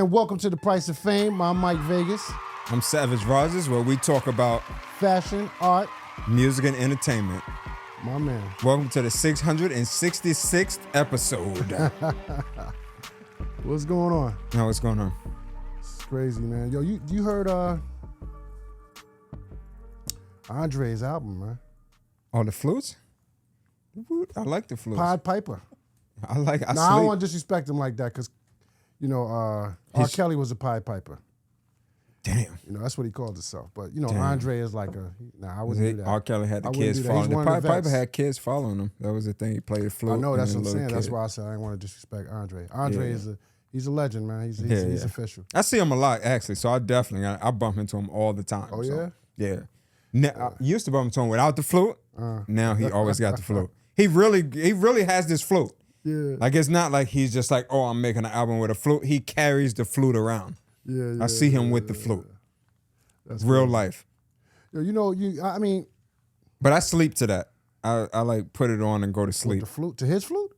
man, welcome to The Price of Fame. I'm Mike Vegas. I'm Savage Rogers, where we talk about fashion, art, music, and entertainment. My man. Welcome to the 666th episode. What's going on? Now, what's going on? It's crazy, man. Yo, you heard Andre's album, man? Oh, the flutes? I like the flutes. Pied Piper. I don't want to disrespect him like that because, you know, R. Kelly was a Pied Piper. Damn. You know, that's what he called himself. But, you know, Damn. Andre is like I wouldn't do that. R. Kelly had the kids following him. The Pied Piper had kids following him. That was the thing. He played the flute. I know, that's what I'm saying. Kid. That's why I said I didn't want to disrespect Andre. Andre he's a legend, man. He's official. I see him a lot, actually, so I bump into him all the time. Oh, so, yeah? Yeah. Now, I used to bump into him without the flute. Now he always got the flute. He really has this flute. Yeah. Like, it's not like he's just like, oh, I'm making an album with a flute. He carries the flute around. Yeah. I see him with the flute. That's real crazy. Life. You know, I mean. But I sleep to that. I like put it on and go to sleep. With the flute? To his flute?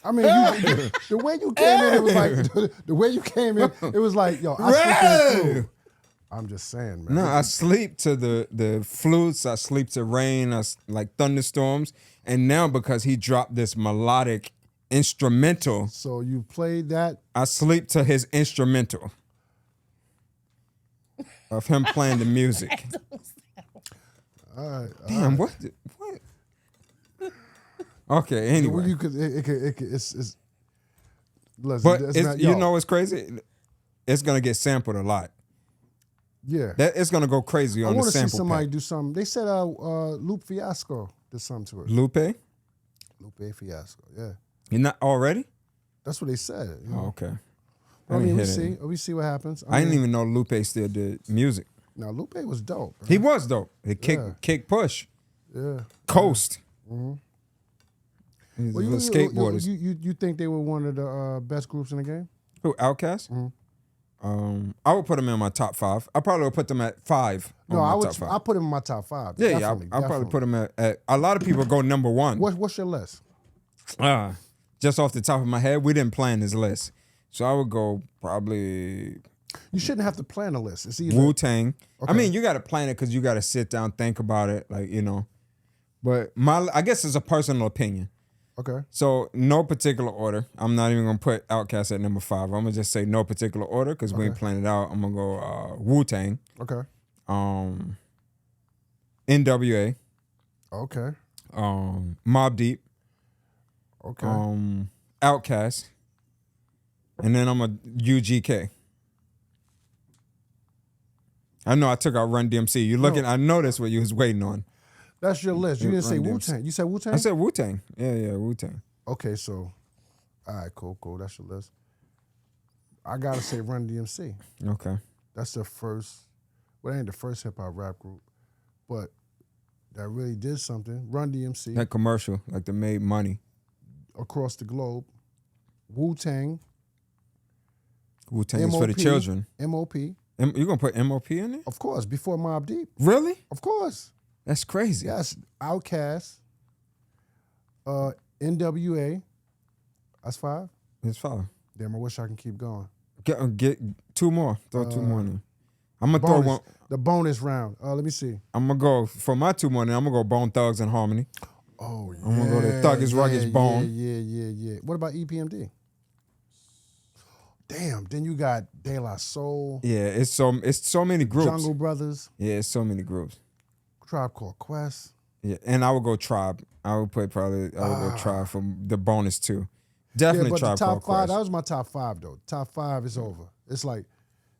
I mean, the way you came in, it was like, the way you came in, it was like, yo, I sleep to his flute. I'm just saying, man. No, I sleep to the flutes. I sleep to rain, like thunderstorms. And now because he dropped this melodic instrumental. So you played that? I sleep to his instrumental of him playing the music. All right. Damn, what? Okay, anyway. It's but you know what's crazy? It's going to get sampled a lot. Yeah. It's going to go crazy on the sample. I want to see somebody do something. They said Lupe Fiasco did something to it. Lupe Fiasco, yeah. You're not already? That's what they said. You know? Oh, okay. I mean, we see what happens. I didn't even know Lupe still did music. No, Lupe was dope. Bro. He was dope. He kick, push. Yeah. Coast. Mm-hmm. He's well, skateboarders. You think they were one of the best groups in the game? Who, Outkast? Mm-hmm. I would put them in my top 5. I probably would put them at 5. No, I put them in my top 5. Yeah, I'll probably put them at a lot of people go number 1. What's your list? Just off the top of my head, we didn't plan this list. So I would go probably... You shouldn't have to plan a list. It's either... Wu-Tang. Okay. I mean, you got to plan it because you got to sit down, think about it, like, you know. But I guess it's a personal opinion. Okay. So no particular order. I'm not even going to put Outkast at number 5. I'm going to just say no particular order because we ain't planned it out. I'm going to go Wu-Tang. Okay. NWA. Okay. Mobb Deep. Okay. Outkast. And then I'm a UGK. I know I took out Run DMC. You looking? No. I know that's what you was waiting on. That's your list. You didn't say Wu-Tang. You said Wu-Tang? I said Wu-Tang. Yeah, Wu-Tang. Okay, so, all right, cool. That's your list. I gotta say Run DMC. Okay. That's the first. Well, it ain't the first hip hop rap group, but that really did something. Run DMC. That commercial, like they made money across the globe. Wu-Tang. Wu-Tang is for the children. MOP. You gonna put MOP in there? Of course, before Mobb Deep. Really? Of course. That's crazy. Yes, Outkast, NWA. That's 5. It's 5. Damn, I wish I can keep going. Get 2 more. Throw 2 more in. I'm gonna throw one. The bonus round. Let me see. I'm gonna go for my 2 more. I'm gonna go Bone Thugs and Harmony. Oh yeah. I'm gonna go to Thuggish Ruggish Bone. Yeah. What about EPMD? Damn. Then you got De La Soul. Yeah, it's so many groups. Jungle Brothers. Yeah, it's so many groups. Tribe Called Quest. Yeah, and I would go Tribe. I would go Tribe for the bonus 2. Definitely but Tribe the top Called 5, Quest. that was my top 5 though. Top 5 is over. It's like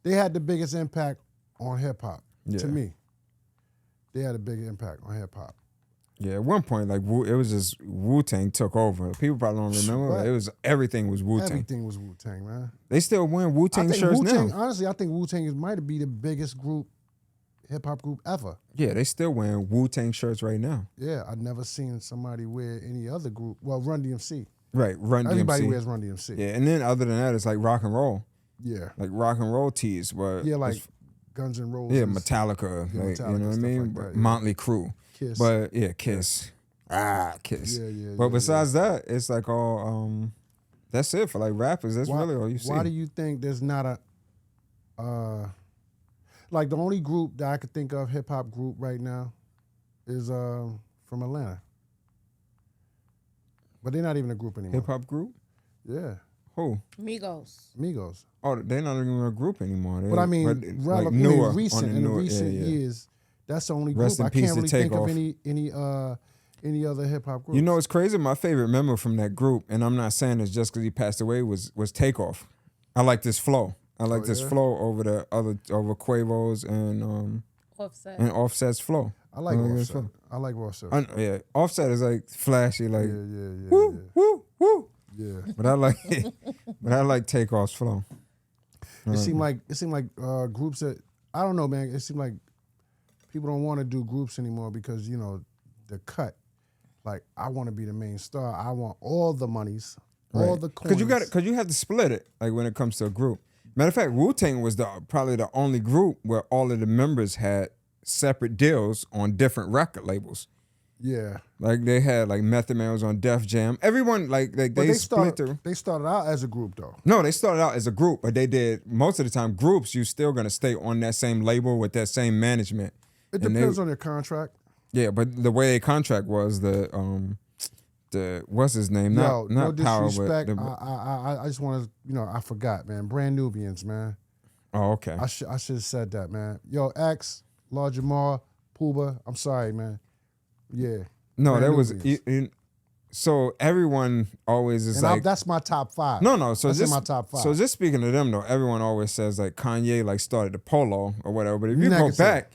they had the biggest impact on hip hop to me. They had a big impact on hip hop. Yeah, at one point, like it was just Wu-Tang took over. People probably don't remember. But it was everything was Wu-Tang. Everything was Wu-Tang, man. They still wearing Wu-Tang shirts now. Honestly, I think Wu-Tang might be the biggest hip hop group ever. Yeah, they still wearing Wu-Tang shirts right now. Yeah, I've never seen somebody wear any other group. Well, Run DMC. Right, Run DMC. Everybody wears Run DMC. Yeah, and then other than that, it's like rock and roll. Yeah. Like rock and roll tees. But yeah, like Guns N' Roses. Yeah, Metallica. Yeah, like, Metallica, you know what I mean? like that, yeah. Motley Crue. Kiss. But yeah, Kiss. Kiss. Yeah. But besides that, it's like all That's it for like rappers. That's why, really all you see. Why do you think there's not like the only group that I could think of, hip hop group right now, is from Atlanta. But they're not even a group anymore. Hip hop group? Yeah. Who? Migos. Oh, they're not even a group anymore. But I mean, like in newer, recent years, that's the only group. Rest in I peace can't really to think of Takeoff. any other hip hop groups. You know, it's crazy. My favorite member from that group, and I'm not saying this just because he passed away, was Takeoff. I like this flow. I like this flow over Quavo's and Offset's flow. I like Offset. I like Offset. Yeah, Offset is like flashy, like yeah. woo. Yeah. But I like Takeoff's flow. It seemed like groups that I don't know, man. It seemed like people don't want to do groups anymore because the cut. Like I want to be the main star. I want all the monies, all the coins. Because you have to split it. Like when it comes to a group. Matter of fact, Wu-Tang was probably the only group where all of the members had separate deals on different record labels. Yeah. Like they had like Method Man was on Def Jam. Everyone they split. They started out as a group though. No, they started out as a group, but they did most of the time groups. You still gonna stay on that same label with that same management. It depends on your contract. Yeah, but the way a contract was the what's his name? No Power, disrespect. but I just want to I forgot, man. Brand Nubians, man. Oh, okay. I should have said that, man. Yo, X, Lord Jamar, Puba. I'm sorry, man. Yeah. No, that was so everyone always is like that's my top 5. No. So that's just in my top 5. So just speaking of them though, everyone always says like Kanye like started the polo or whatever. But if you go back,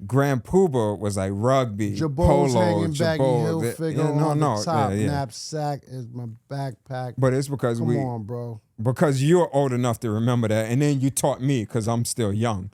Grand Puba was like rugby, Jabot's polo, hanging baggy Hilfiger on the top. Yeah. Knapsack is my backpack. But it's because Come on, bro. Because you're old enough to remember that, and then you taught me because I'm still young.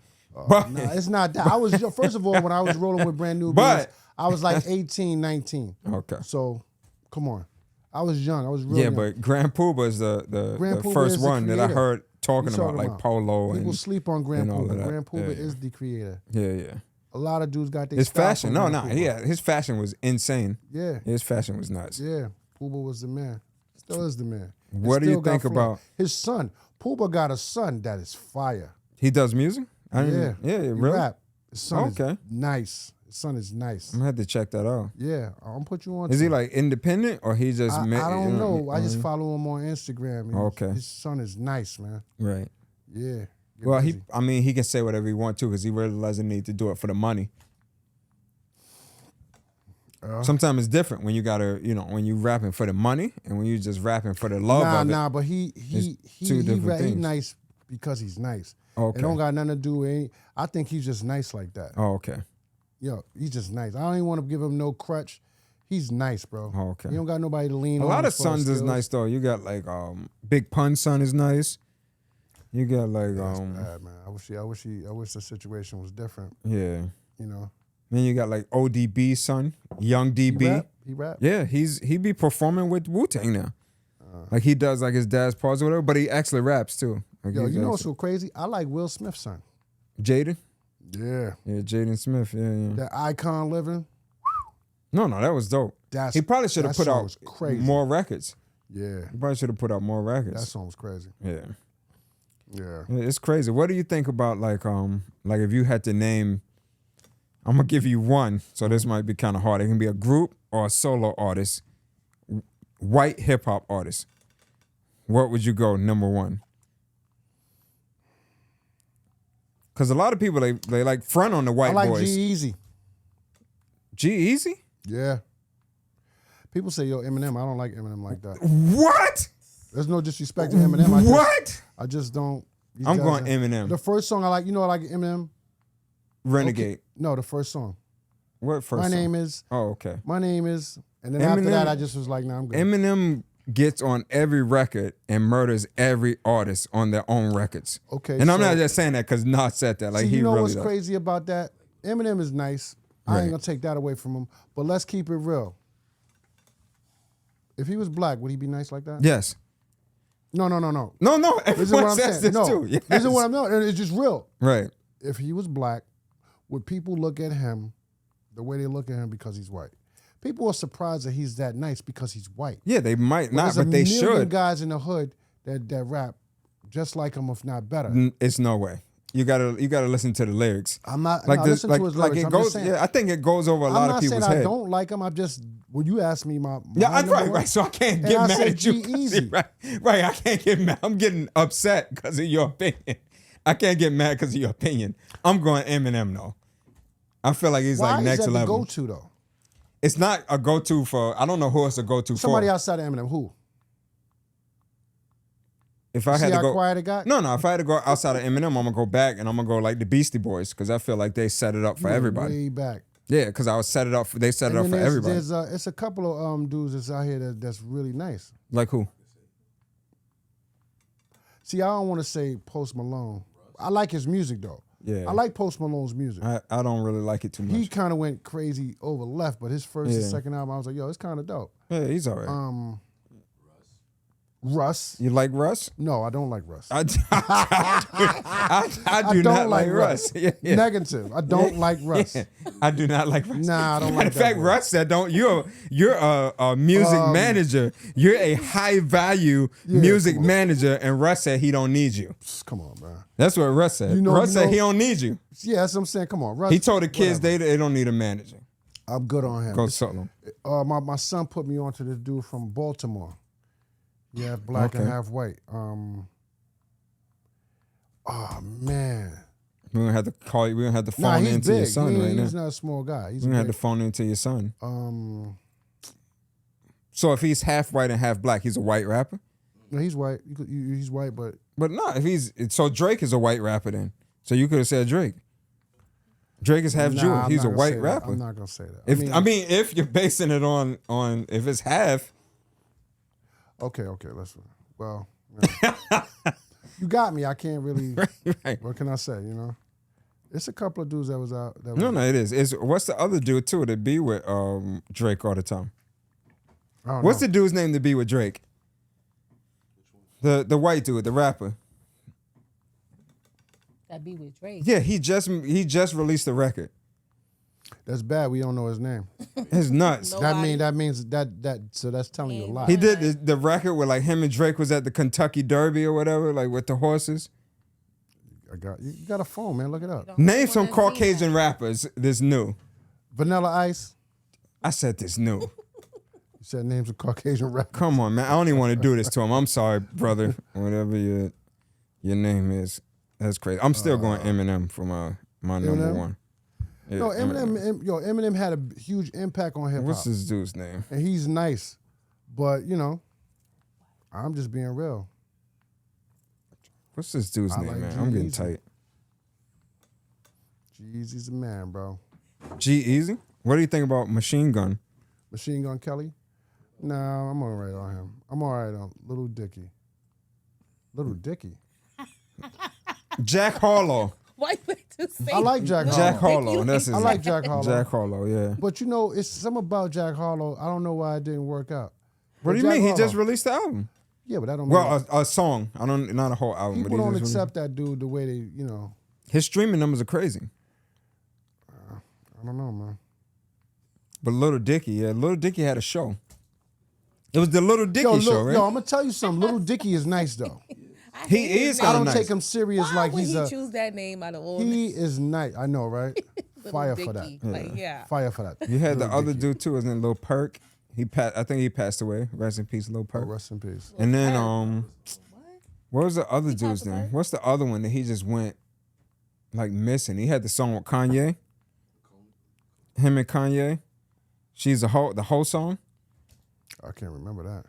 But no, it's not that. I was first of all when I was rolling with Brand New Beans, I was like 18, 19. Okay. So, come on. I was young. I was really young. But Grand Puba is the first one that I heard talking about like polo. People and sleep on Grand Puba. Puba. Grand Puba is the creator. Yeah. A lot of dudes got their his fashion. No, his fashion was insane. Yeah. His fashion was nuts. Yeah. Puba was the man. Still is the man. What do you think about his son? Puba got a son that is fire. He does music? Yeah, really? Rap. His son is nice. His son is nice. I'm gonna have to check that out. Yeah, I'm gonna put you on. Is he like independent or he just? I don't know. I just follow him on Instagram. Okay. His son is nice, man. Right. Yeah. Well, he can say whatever he wants to because he really doesn't need to do it for the money. Sometimes it's different when you gotta, when you rapping for the money and when you just rapping for the love of it. Nah, but he nice because he's nice. Okay. It don't got nothing to do with I think he's just nice like that. Oh, okay. Yo, he's just nice. I don't even want to give him no crutch. He's nice, bro. Oh, okay. He don't got nobody to lean on. A lot of sons is nice though. You got like Big Pun's son is nice. You got like That's bad, man. I wish the situation was different. Yeah. Then you got like ODB's son, Young DB. He rap? Yeah, he be performing with Wu-Tang now. Like he does like his dad's parts or whatever, but he actually raps too. Like Yo, you know what's so crazy? I like Will Smith's son. Jaden? Yeah. Yeah, Jaden Smith, yeah. That Icon Living. No, that was dope. He probably should have put out more records. Yeah. He probably should have put out more records. That song was crazy. Yeah. Yeah. It's crazy. What do you think about like if you had to name, I'm gonna give you one, so this might be kind of hard. It can be a group or a solo artist, white hip hop artist. What would you go number one? Because a lot of people they like front on the white boys. I like G-Eazy. G-Eazy? Yeah. People say, yo, Eminem. I don't like Eminem like that. What? There's no disrespect to Eminem. I just don't. I'm going Eminem. The first song I like, I like Eminem. Renegade. Okay. No, the first song. What first My song? name is. Oh, okay. My name is. And then Eminem, after that, I just was like, nah, I'm good. Eminem gets on every record and murders every artist on their own records. Okay. And I'm not just saying that because Nas said that. Like see, he you know really what's does. crazy about that? Eminem is nice. I ain't gonna take that away from him. But let's keep it real. If he was black, would he be nice like that? Yes. No. No, This is what everyone I'm says saying. this too. Yes. This is what I'm doing. And it's just real. Right. If he was black, would people look at him the way they look at him because he's white? People are surprised that he's that nice because he's white. Yeah, they might not, There's but they a million should. guys in the hood that rap just like him, if not better. It's no way. You gotta listen to the lyrics. I'm not like no, listen to his lyrics. it I'm goes. just saying, Yeah, I think it goes over a lot of people's I'm not head. saying I don't like him. I just when you ask me my right. So I can't get mad at you. G-Eazy. Right. I can't get mad. I'm getting upset because of your opinion. I can't get mad because of your opinion. I'm going Eminem though. I feel like he's like next level. level. Go to though. It's not a go to for. I don't know who it's a go to for. Somebody outside of Eminem. Who? If I had to go, quiet it got? No. If I had to go outside of Eminem, I'm gonna go back and I'm gonna go like the Beastie Boys because I feel like they set it up for everybody. Way back. Yeah, because I was set it up. They set it up for everybody. It's a couple of dudes that's out here that's really nice. Like who? See, I don't want to say Post Malone. I like his music though. Yeah, I like Post Malone's music. I don't really like it too much. He kind of went crazy over left, but his first and second album, I was like, yo, it's kind of dope. Yeah, he's all right. Russ. You like Russ? No, I don't like Russ. I do not like Russ. Yeah. Negative. I don't like Russ. Yeah. I do not like Russ. Nah, I don't like like that. In fact, boy. Russ said, you're a music manager. You're a high value music manager, and Russ said he don't need you. Come on, man. That's what Russ said. Russ said he don't need you. Yeah, that's what I'm saying. Come on, Russ. He told the kids they don't need a manager. I'm good on him. Go solo. My son put me on to this dude from Baltimore. Yeah, black and half white. Oh man. We're gonna have to call you. We're gonna have to phone he's into big. your son right now. He's not a small guy. We're gonna have to phone into your son. So if he's half white and half black, he's a white rapper? No, he's white. He's white, but no, so Drake is a white rapper then. So you could have said Drake. Drake is half Jewish. He's a white rapper. I'm not gonna say that. If you're basing it on if it's half. Okay, listen. Well, you got me. I can't really. Right. What can I say? It's a couple of dudes that was out. No, it is. What's the other dude too that be with Drake all the time? What's the dude's name to be with Drake? The white dude, the rapper. That be with Drake. Yeah, he just released the record. That's bad. We don't know his name. It's nuts. That means that. So that's telling you a lot. He did the record where like him and Drake was at the Kentucky Derby or whatever, like with the horses. You got a phone, man. Look it up. Name some Caucasian rappers. This new. Vanilla Ice. I said this new. You said names of Caucasian rappers. Come on, man. I don't even want to do this to him. I'm sorry, brother. Whatever your name is. That's crazy. I'm still going Eminem for my number one. Yeah, no, Eminem had a huge impact on hip hop. What's this dude's name? And he's nice, but I'm just being real. What's this dude's name, like man? I'm getting tight. G-Eazy's the man, bro. G-Eazy? What do you think about Machine Gun? Machine Gun Kelly? Nah, I'm all right on him. I'm all right on Little Dicky. Little Dicky? Jack Harlow. Why would you say? I like Jack Harlow. Jack Harlow. That's his I like Jack Harlow. Jack Harlow, yeah. But it's something about Jack Harlow. I don't know why it didn't work out. What do you mean? He just released the album. Yeah, but that don't mean a song. Not a whole album. People but don't accept that dude the way they, His streaming numbers are crazy. I don't know, man. But Little Dicky had a show. It was the Little Dicky show, right? Yo, I'm gonna tell you something. Little Dicky is nice though. He is. I don't nice. take him serious. Why like would he's he choose that name out of all? He is nice. I know, right? Fire Dicky. for that. Like, yeah. Fire for that. You had the other dude too, isn't it? Lil Perk. I think he passed away. Rest in peace, Lil Perk. Rest in peace. And then what was the other dude's name? What's the other one that he just went like missing? He had the song with Kanye. Him and Kanye. She's the whole song. I can't remember that.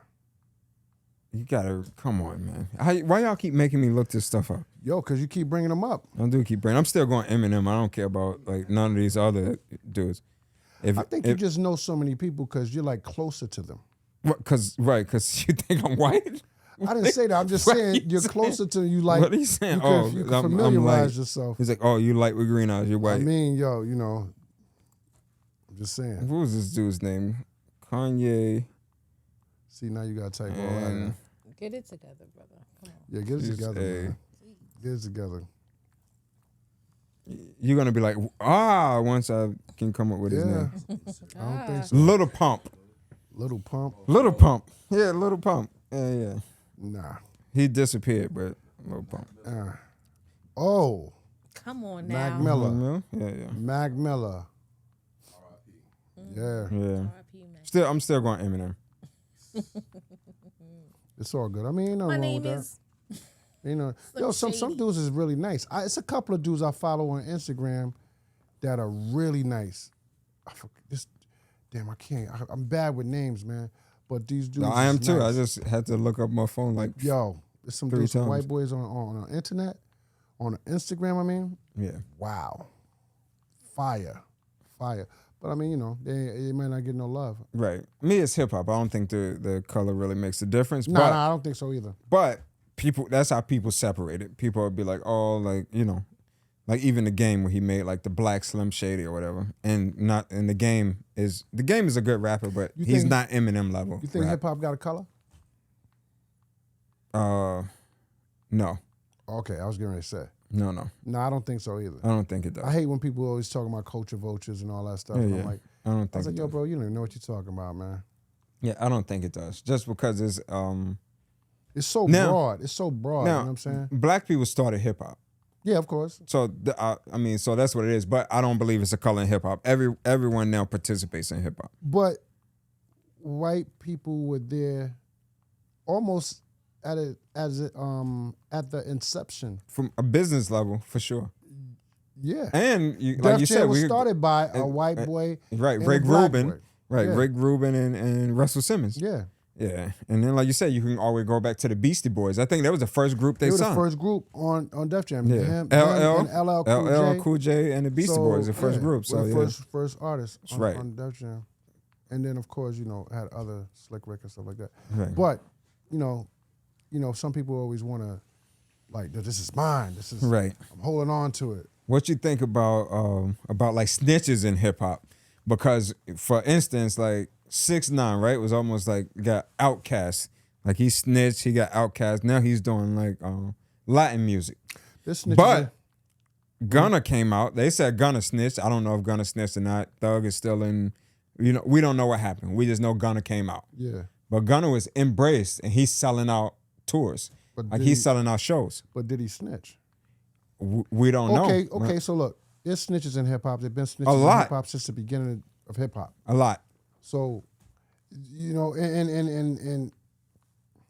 You gotta come on, man. Why y'all keep making me look this stuff up? Yo, cause you keep bringing them up. I do keep bringing. I'm still going Eminem. I don't care about like none of these other dudes. I think you just know so many people because you're like closer to them. Cause you think I'm white. I didn't say that. I'm just saying you're closer to you. Like what are you saying? You can familiarize yourself. He's like, oh, you light with green eyes. You're white. I mean, I'm just saying. What was this dude's name? Kanye. See, now you gotta type all that in. Get it together, brother. Come on. Yeah, get it together, man. Get it together. you're gonna be like, once I can come up with his Yeah. name. I don't think so. Little Pump. Little Pump. Little Pump. Yeah, Little Pump. Yeah. Nah. He disappeared, but Little Pump. Oh, Come on Mac now. Miller. Yeah. Mac Miller. Yeah. Yeah. R.I.P. man. I'm still going Eminem. It's all good. I mean, ain't nothing My wrong name with that. is. You know, Slim some Shady. dudes is really nice. It's a couple of dudes I follow on Instagram that are really nice. Damn, I can't. I'm bad with names, man. But these dudes. I am is too. nice. I just had to look up my phone like Yo, there's some 3 dudes, some times. white boys on the internet, on Instagram. I mean, yeah. wow, fire. But I mean, you know, they might not get no love. Right. Me, it's hip hop. I don't think the color really makes a difference. No, but I don't think so either. But people, that's how people separate it. People would be like, oh, like, you know, like even the game where he made like the Black Slim Shady or whatever. And the game is a good rapper, but he's not Eminem level. You think rap. hip hop got a color? No. Okay, I was getting ready to say. No. No, I don't think so either. I don't think it does. I hate when people always talking about culture vultures and all that stuff. Yeah, and yeah. I'm like, I don't I think was it like, yo, does. bro, you don't even know what you're talking about, man. Yeah, I don't think it does. Just because it's It's so Now- broad. It's so broad. You know now what I'm saying? black people started hip hop. Yeah, of course. So so that's what it is. But I don't believe it's a color in hip hop. Everyone now participates in hip hop. But white people were there almost at the inception. From a business level, for sure. Yeah. And like Def you Jam said, was we started by a white boy. right, and Rick a black Rubin, boy. right, Yeah. Rick Rubin and Russell Simmons. Yeah. Yeah, and then like you said, you can always go back to the Beastie Boys. I think that was the first group They were the signed. first group on Def Jam. Yeah, Him and LL Cool J. Cool J and the Beastie Boys, the first yeah, group. were So the yeah, first artists on, right. on Def Jam. And then of course, you know, had other Slick Rick and stuff like that. Right. But, you know, some people always wanna like, this is mine. This is right. I'm holding on to it. What you think about like snitches in hip hop? Because for instance, like 6ix9ine, right, was almost like got outcast. Like he snitched, he got outcast. Now he's doing like Latin music. This snitch But Gunna came out. They said Gunna snitched. I don't know if Gunna snitched or not. Thug is still in. You know, we don't know what happened. We just know Gunna came out. yeah. But Gunna was embraced, and he's selling out tours. But Like did he's he- selling out shows. But did he snitch? We don't know. Okay, so look, there's snitches in hip hop. There've been snitches A in lot. hip hop since the beginning of hip hop. A lot. So, you know, and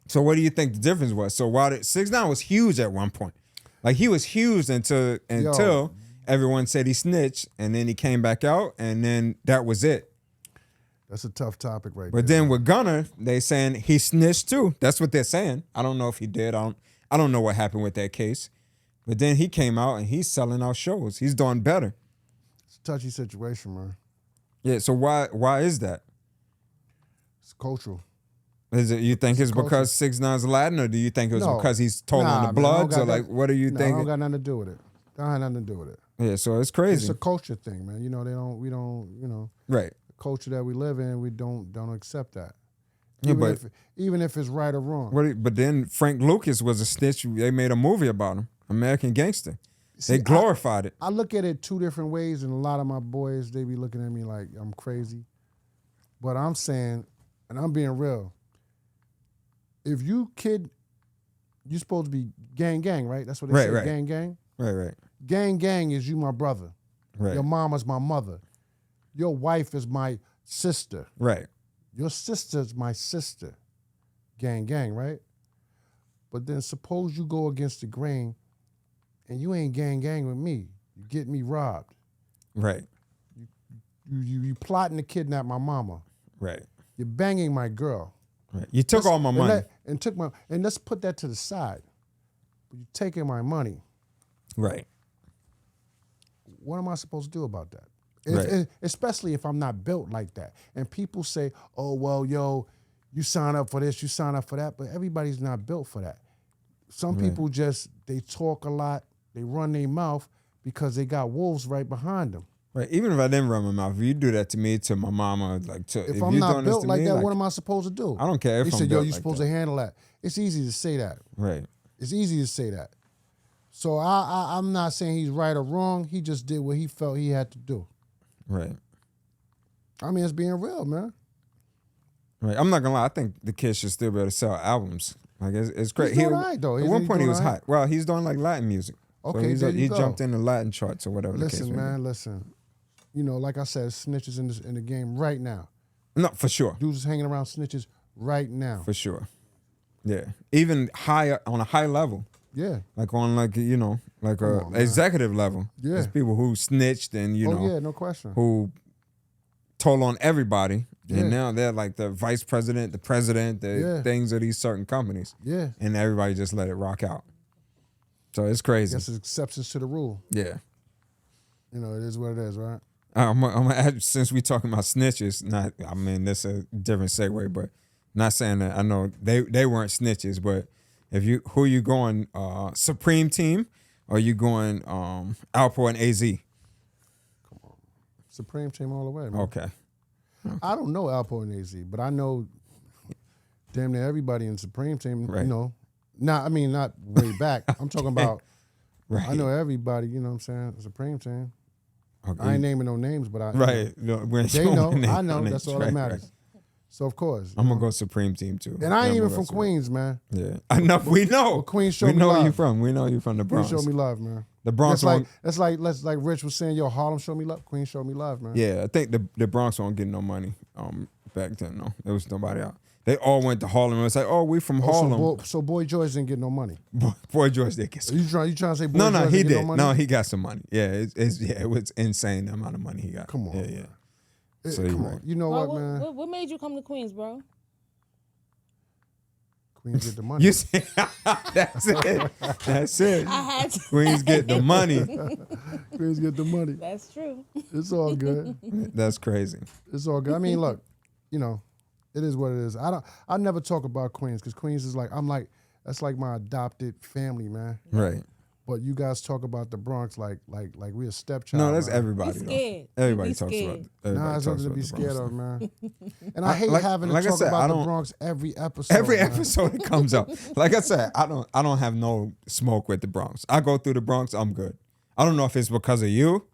So what do you think the difference was? So while 6ix9ine was huge at one point, like he was huge until everyone said he snitched, and then he came back out, and then that was it. that's a tough topic right But there. then with Gunna, they saying he snitched too. That's what they're saying. I don't know if he did. I don't know what happened with that case. But then he came out and he's selling out shows. He's doing better. It's a touchy situation, man. Yeah. So why is that? It's cultural. Is it you think it's culture. because 6ix9ine's Latin, or do you think it was No. because he's told on the man, I don't Bloods, got or like that- what do you no, think? I don't got nothing to do with it. That have nothing to do with it. Yeah. So it's crazy. It's a culture thing, man. You know, we don't, you know, Right. the culture that we live in, we don't accept that. Yeah, Even if it's right or wrong. But then Frank Lucas was a snitch. They made a movie about him, American Gangster. See, They glorified it. I look at it two different ways, and a lot of my boys, they be looking at me like I'm crazy. But I'm saying, and I'm being real, if you're supposed to be gang, right? That's what they say, Right. gang. Right. Gang is you my brother. Right. Your mama's my mother. Your wife is my sister. Right. Your sister's my sister. Gang, right? But then suppose you go against the grain and you ain't gang with me. You get me robbed. Right. You plotting to kidnap my mama. Right. You're banging my girl. Right. You took all my money. And let's put that to the side. But you're taking my money. Right. What am I supposed to do about that? Right. Especially if I'm not built like that. And people say, oh, well, yo, you sign up for this, you sign up for that. But everybody's not built for that. Some people they talk a lot, they run their mouth because they got wolves right behind them. Right. Even if I didn't run my mouth, if you do that to me, to my mama, like to If if I'm you not doing this built to like me, that, like, what am I supposed to do? I don't care if He I'm said, yo, built you're like supposed that. to handle that. It's easy to say that. Right. It's easy to say that. So I'm not saying he's right or wrong. He just did what he felt he had to do. Right. I mean, it's being real, man. Right. I'm not gonna lie. I think the kid should still be able to sell albums. Like it's great. He's doing all right, though. At Isn't one he point he doing was all right? hot. Well, he's doing like Latin music. Okay, so there you he go. jumped in the Latin charts or whatever. Listen, the case may man, be. listen. You know, like I said, snitches in the game right now. No, for sure. Dudes is hanging around snitches right now. For sure. Yeah. Even higher on a high level. Yeah. Like on like like Come a on, man. executive level. Yeah. There's people who snitched and Yeah, no question. who told on everybody. Yeah. And now they're like the vice president, the president, the things of these certain companies. Yeah. And everybody just let it rock out. So it's crazy. Guess it's exceptions to the rule. Yeah. You know, it is what it is, right? I'm gonna add, since we talking about snitches, this is a different segue, but not saying that I know they weren't snitches, but who you going, Supreme Team, or you going Alpo and AZ? Supreme Team all the way, man. Okay. I don't know Alpo and AZ, but I know damn near everybody in Supreme Team, Right. you know. Not way back. I'm talking about, Right. I know everybody, you know what I'm saying, Supreme Team. Okay. I ain't naming no names, but I Right. No, we ain't They showing know, names, I know, no names. that's all that Right, matters. right. So, of course. I'm gonna go Supreme Team too. And I ain't I'm even gonna from go Queens, man. Yeah, I know. We know. Well, Queens show we me know where you love. from. We know you from the Queens Bronx. show me love, man. The Bronx. That's like Rich was saying, yo, Harlem show me love. Queens show me love, man. Yeah, I think the Bronx won't get no money. Back then, no, there was nobody out. They all went to Harlem. It's like, oh, we from Harlem. So Boy George didn't get no money. Boy George did get some. You trying to say Boy No, George he didn't get did. no money? No, he got some money. Yeah, it was insane the amount of money he got. Come on, Yeah, man. yeah. So Come you're on. right. You know Bro, what, man? What made you come to Queens, bro? Queens get the money. You see, that's it. That's it. I had to. Queens get the money. Queens get the money. That's true. It's all good. That's crazy. It's all good. I mean, look, you know, it is what it is. I never talk about Queens because Queens is that's like my adopted family, man. Right. But you guys talk about the Bronx like we a stepchild. No, that's man. everybody. Be though. scared. Everybody Be talks scared. about. Everybody Nah, it's talks nothing to about be the scared Bronx. of, man. And I hate having to like I talk said, I about the don't- Bronx every episode. Every man. episode it comes up. Like I said, I don't have no smoke with the Bronx. I go through the Bronx, I'm good. I don't know if it's because of you.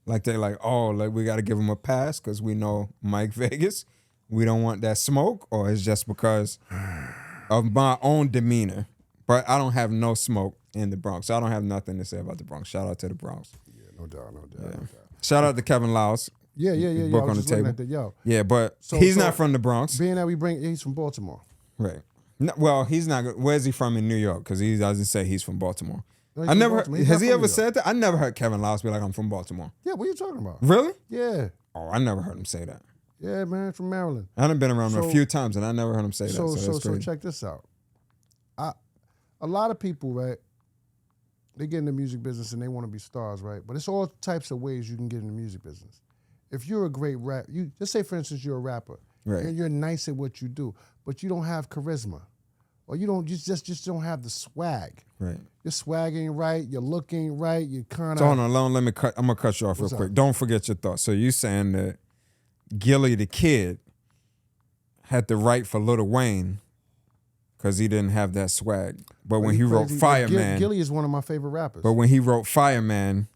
Like they're like, oh, like we got to give him a pass because we know Mike Vegas. We don't want that smoke, or it's just because of my own demeanor. But I don't have no smoke in the Bronx. I don't have nothing to say about the Bronx. Shout out to the Bronx. Yeah, no doubt, no doubt. Shout out to Kevin Lyles. Yeah. Book I was on the just looking table. at that. Yo, Yeah, but So- he's so- not from the Bronx. being that he's from Baltimore. Right. No, well, he's not. Where's he from in New York? Because he doesn't say he's from Baltimore. No, he's I from never. Baltimore. He's Has not he from ever New York. said that? I never heard Kevin Lyles be like, "I'm from Baltimore." Yeah, what are you talking about? Really? Yeah, Oh, I never heard him say that. yeah, man, from Maryland. I done been around him So- a few times, and I never heard him say that. So, that's So crazy. check this out. A lot of people, right? They get in the music business and they want to be stars, right? But it's all types of ways you can get in the music business. If you're a great rap, you just say, for instance, you're a rapper, Right. and you're nice at what you do, but you don't have charisma, or you just don't have the swag. Right. Your swag ain't right. Your look ain't right. You kind So hold of on, let me cut. I'm gonna cut you off real What's quick. up? Don't forget your thoughts. So you saying that Gilly the Kid had to write for Lil Wayne because he didn't have that swag, but when he wrote Fireman, Gilly is one of my favorite rappers. but when he wrote Fireman,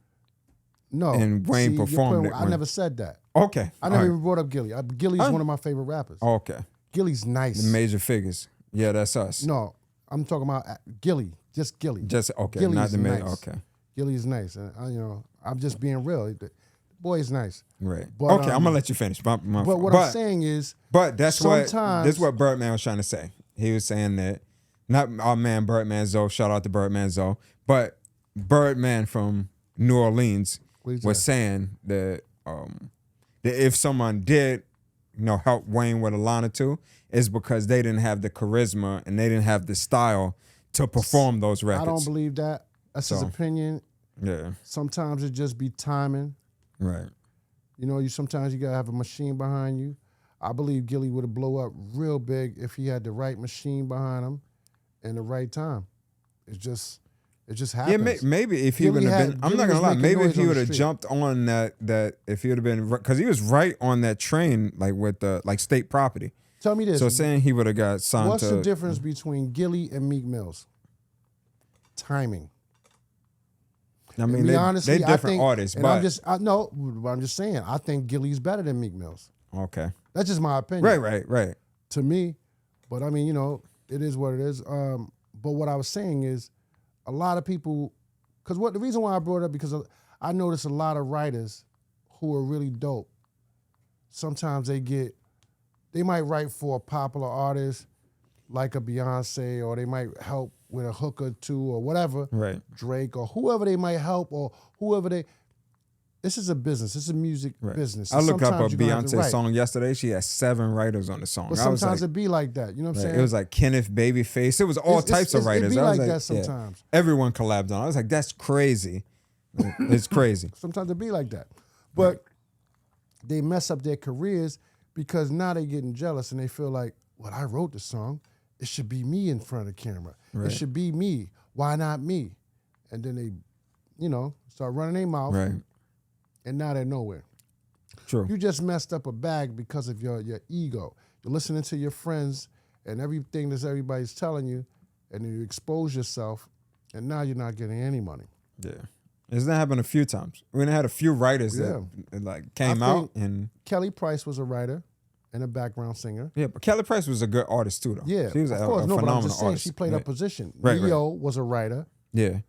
no, and Wayne you're performed putting- it I when- never said that. okay, I all never right. even brought up Gilly. Gilly's one of my favorite rappers. Okay, Gilly's nice. the major figures. Yeah, that's us. No, I'm talking about Gilly. Just Gilly. Just okay, Gilly's not the major. nice. Okay, Gilly's nice. And I'm just being real. The boy is nice. right. But, okay, I'm gonna let you finish. But what I'm saying is, But that's what sometimes- this is what Birdman was trying to say. He was saying that not our man Birdman Zoe, shout out to Birdman Zoe, but Birdman from New Orleans What he was say? saying that that if someone did, help Wayne with a line or two, is because they didn't have the charisma and they didn't have the style to perform those records. I don't believe that. That's his So- opinion. Yeah, Sometimes it just be timing. right. Sometimes you gotta have a machine behind you. I believe Gilly would have blow up real big if he had the right machine behind him and the right time. It just Yeah, happens. maybe if he would Gilly have had- been, I'm Gilly not gonna was lie, making maybe if noise he on the would have street. jumped on that if he would have been, because he was right on that train, like with the state property. Tell me this. So saying he would have got signed What's to the difference between Gilly and Meek Mills? Timing. I mean, And me, they honestly, I different think, artists, and but I'm just saying, I think Gilly's better than Meek Mill's. okay, That's just my opinion. right. To me, but I mean, it is what it is. But what I was saying is, a lot of people, because the reason why I brought it up, because I notice a lot of writers who are really dope. Sometimes they might write for a popular artist like a Beyonce, or they might help with a hook or two or whatever, Right. Drake or whoever they might help, or whoever they. This is a business. This is a music business. I looked up a Sometimes you're gonna have to Beyonce write. song yesterday. She had 7 writers on the song. But I was sometimes like, it be like that. You know what I'm saying? it was like Kenneth, Babyface. It was all types of writers. It be I was like that yeah. sometimes. Everyone collabed on it. I was like, that's crazy. It's crazy. Sometimes it be like that. But they mess up their careers because now they getting jealous and they feel like, well, I wrote the song. It should be me in front of the camera. Right. It should be me. Why not me? And then they, start running their mouth. Right. And now they're nowhere. True. You just messed up a bag because of your ego. You're listening to your friends and everything that everybody's telling you, and then you expose yourself, and now you're not getting any money. Yeah. It's not happened a few times. We had a few writers that like came out and Kelly Price was a writer and a background singer. yeah, but Kelly Price was a good artist too, though. Yeah, she was of a course. No, but I'm phenomenal just saying artist. she played her position. Right, Neo was a writer. Yeah,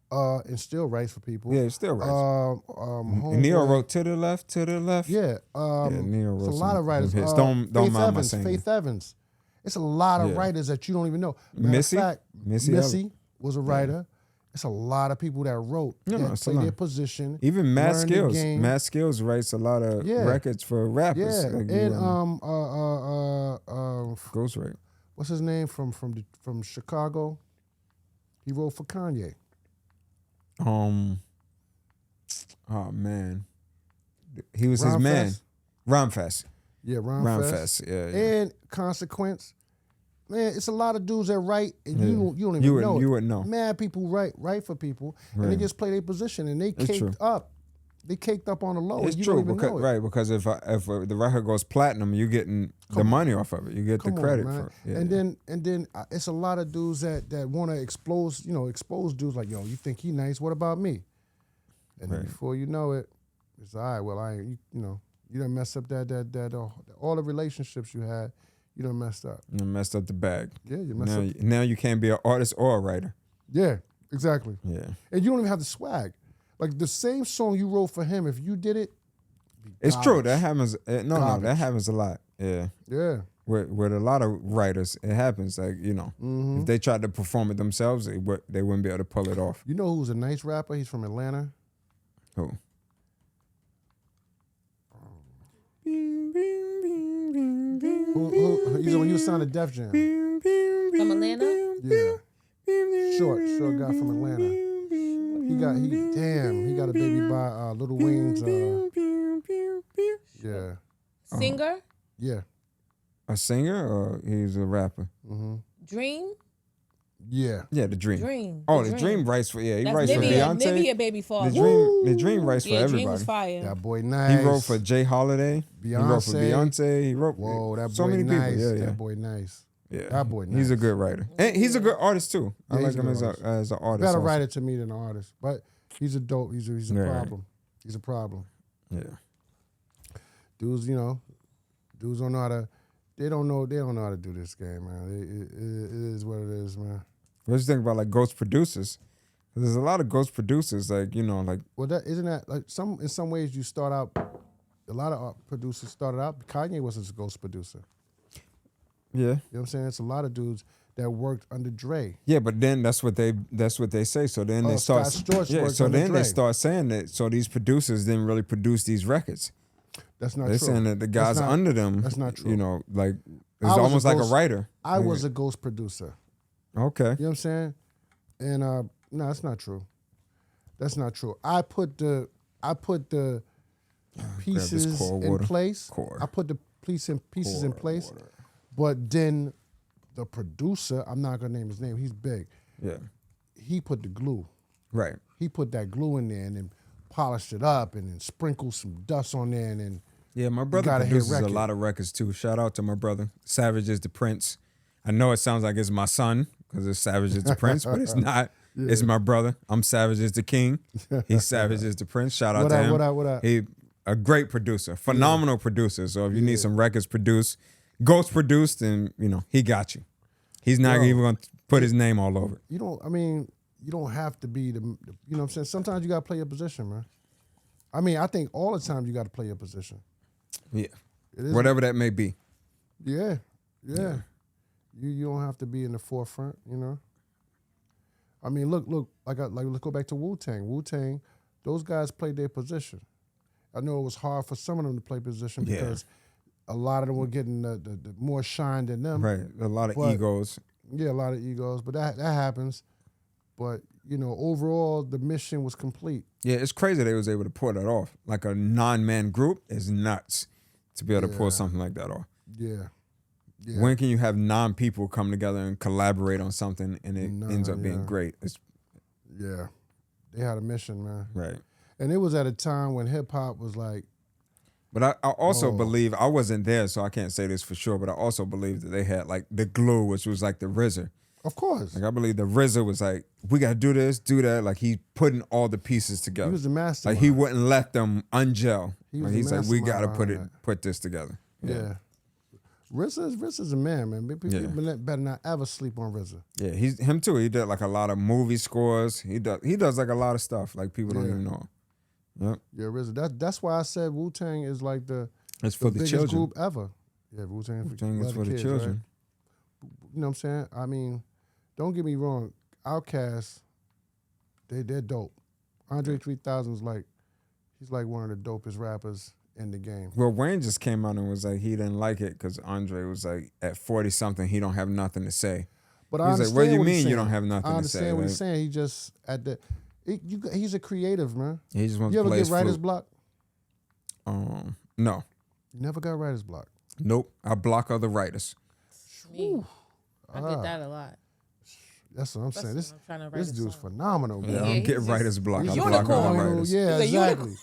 And still writes for people. yeah, still writes. Homeboy- Neo wrote to the left. Yeah, Neo wrote it's a lot of writers. hits. Don't Faith mind my Evans, singing. Faith Evans. It's a lot of Yeah. writers that you don't even know. Matter Missy? of fact, Missy Missy was a writer. It's a lot of people that wrote, No, that it's a played lot. their position. Even Mad learned the Skills. game. Mad Skills writes a lot of Yeah. records for rappers. Yeah, Like, and Ghostwrite. what's his name from Chicago? He wrote for Kanye. Oh man, he was his Ron man. Fest? Ron Fest. Yeah, Ron Ron Fest. Fest. Yeah. And Consequence. Man, it's a lot of dudes that write and you don't even You would- know. you wouldn't know. Mad people write for people and they Right. just play their position and they It's true. caked up. They caked up on the low. It's and you true don't even because know it. right because if the record goes platinum, you're getting the money off of it. You get Come the credit on, man. for it. Yeah. And then it's a lot of dudes that want to expose dudes like, yo, you think he nice? What about me? And then Right. before you know it, it's all right. Well, you done messed up that all the relationships you had, you done messed up. You messed up the bag. Yeah, you messed up. Now you can't be an artist or a writer. Yeah, exactly. Yeah. And you don't even have the swag. Like the same song you wrote for him, if you did it, It's garbage. true. That happens. No, Garbage. that happens a lot. Yeah. Yeah. With a lot of writers, it happens. Like, Mm-hmm. if they tried to perform it themselves, they wouldn't be able to pull it off. You know who's a nice rapper? He's from Atlanta. Who? He's the one you signed to Def Jam. From Atlanta? Yeah. Short guy from Atlanta. He got a baby by Little Wayne's. Yeah. Singer? Yeah. A singer or he's a rapper? Dream? Yeah. Yeah, the Dream. Dream. Oh, the Dream writes for he That's writes for Beyonce. Nivea baby father. The Dream writes for Yeah, everybody. Dream was fire. That boy nice. He wrote for Jay Holiday. He wrote for Beyonce. He wrote Whoa, that boy so many nice. people. Yeah, That boy nice. yeah. That boy He's a nice. good writer, and he's a good artist too. I Yeah, like he's a him good as artist. as an artist. Better also. writer to me than an artist, but he's a dope. He's a Right. problem. He's a problem. Yeah, Dudes, dudes don't know how to. They don't know how to do this game, man. It is what it is, man. what do you think about like ghost producers? There's a lot of ghost producers, like like Well, isn't that like in some ways you start out. A lot of producers started out. Kanye was a ghost producer. yeah, You know what I'm saying? It's a lot of dudes that worked under Dre. yeah. But then that's what they say. So then they start Scott Storch yeah. worked So under then Dre. they start saying that. So these producers didn't really produce these records. That's not They're true. saying that the guys That's not- under them, that's not true. Like I it's was a almost like a ghost- writer. I was a ghost producer. Okay. You know what I'm saying? And no, that's not true. That's not true. I put the pieces core in water. place. Core. I put the pieces in Core place. water. But then the producer, I'm not gonna name his name. He's big. Yeah. He put the glue. Right. He put that glue in there and then polished it up and then sprinkled some dust on there and then Yeah, my brother gotta hit produces a record. lot of records too. Shout out to my brother. Savage is the Prince. I know it sounds like it's my son because it's Savage is the Prince, but it's not. It's my brother. I'm Savage as the King. He's Savage as the Prince. Shout out to him. What up? He a great producer, phenomenal producer. So if you need some records produced, ghost produced, then he got you. He's not even gonna put his name all over it. You don't have to be the you know what I'm saying? Sometimes you gotta play your position, man. I think all the time you gotta play your position. Yeah. Whatever that may be. Yeah. You don't have to be in the forefront, Look, let's go back to Wu-Tang. Wu-Tang, those guys played their position. I know it was hard for some of them to play position because a lot of them were getting the more shine than them. Right, a lot of egos. Yeah, a lot of egos, but that happens. But, overall, the mission was complete. Yeah, it's crazy they was able to pull that off. Like a 9-man group is nuts to be able to pull something like that off. Yeah. When can you have 9 people come together and collaborate on something and it ends up being great? They had a mission, man. Right. And it was at a time when hip-hop was like... But I also believe, I wasn't there, so I can't say this for sure, but I also believe that they had like the glue, which was like the RZA. Of course. Like I believe the RZA was like, we got to do this, do that. Like he putting all the pieces together. He was the mastermind. Like he wouldn't let them ungel. He's like, we got to put this together. Yeah. RZA's a man. People better not ever sleep on RZA. Yeah, him too. He did like a lot of movie scores. He does like a lot of stuff like people don't even know. Yep. Yeah, RZA. That's why I said Wu-Tang is like it's for the biggest children group ever. Yeah, Wu-Tang is for the kids, children. Right? You know what I'm saying? Don't get me wrong. Outkast, they're dope. Andre 3000 is he's like one of the dopest rappers in the game. Well, Wayne just came out and was like he didn't like it because Andre was like at 40 something he don't have nothing to say. But he's like, what do you mean you don't have nothing to say? I understand what he's saying. He just he's a creative, man. He just wants you to play ever get writer's flute. block? No. You never got writer's block? Nope. I block other writers. Me. I get that a lot. That's what I'm saying. This dude's song. phenomenal. Yeah, I don't get writer's block. I he's block other writers. Yeah, exactly.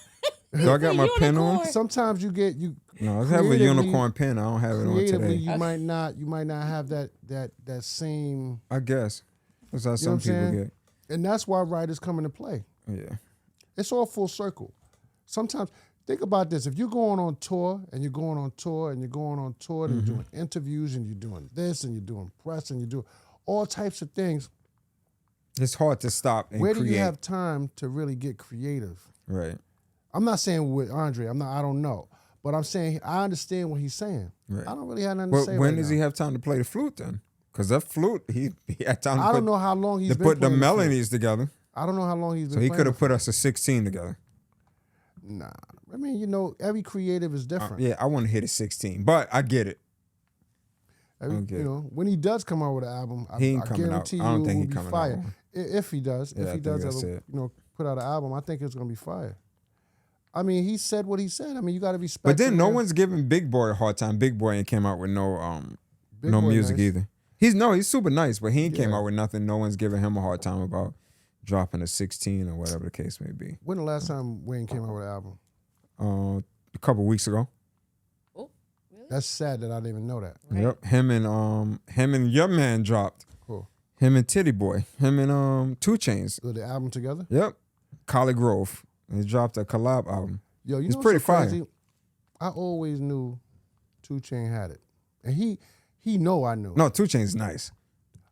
Do I got my pen on? Sometimes you get No, I have a unicorn pen. I don't have it on creatively, today. you might not have that same. I guess that's how some people get. And that's why writers come into play. Yeah, it's all full circle. Sometimes think about this: if you're going on tour and you're going on tour and you're going on tour and you're doing interviews and you're doing this and you're doing press and you're doing all types of things, it's hard to stop and where create. do you have time to really get creative? Right. I'm not saying with Andre. I don't know. But I'm saying I understand what he's saying. Right. I don't really have nothing to say. When does he have time to play the flute then? Because that flute, he had time to don't know how long he's to been put the playing melodies together. I don't know how long he's been So he playing could have put us a 16 together. Nah. I mean, every creative is different. Yeah, I want to hit a 16, but I get it. When he does come out with an album, I guarantee you I don't think it will he be coming fire. out. If he does, ever, put out an album, I think it's gonna be fire. I mean, he said what he said. I mean, you got to respect. But then him, no man. one's giving Big Boy a hard time. Big Boy ain't came out with no Big Boy music nice. either. He's super nice, but he ain't came out with nothing. No one's giving him a hard time about dropping a 16 or whatever the case may be. When the last time Wayne came out with an album? A couple weeks ago. Oh, really? That's sad that I didn't even know that. Right. Yep. Him and your man dropped. Cool. Him and Titty Boy. Him and 2 Chainz. So the album together? Yep. Collie Grove. They dropped a collab album. Yo, it's know pretty what's so fire. crazy? I always knew 2 Chainz had it, and he know I knew. No, 2 Chainz is nice.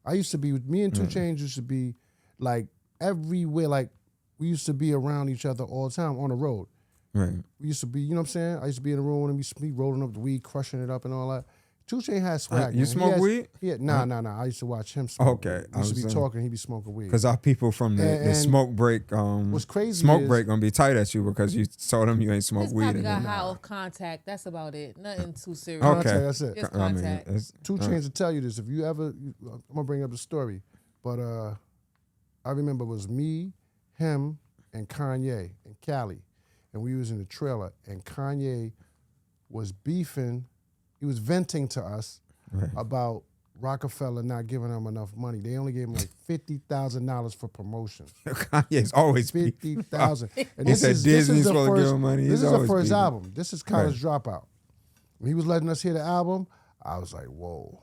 I used to be with me and 2 Chainz used to be like everywhere. Like we used to be around each other all the time on the road. Right. We used to be, you know what I'm saying? I used to be in the room with him. We used to be rolling up the weed, crushing it up, and all that. 2 Chainz had swag. You man. smoke weed? Yeah, nah. I used to watch him smoke. Okay, We used to be talking. He'd be smoking weed. Because our people from the smoke break, what's crazy smoke is- break gonna be tight at you because you told them you ain't smoked Just weed. probably in got there. high off contact. That's about it. Nothing too serious. Okay, That's it. Just I mean, contact. it's- 2 Chainz will tell you this. If you ever, I'm gonna bring up the story, but I remember it was me, him, and Kanye and Cali, and we was in the trailer, and Kanye was beefing. He was venting to us about Rockefeller not giving him enough money. They only gave him like $50,000 for promotion. Kanye's always $50,000. And He said Disney's supposed to give him money. This He's is the always first beefing. album. This is College Dropout. When he was letting us hear the album, I was like, whoa.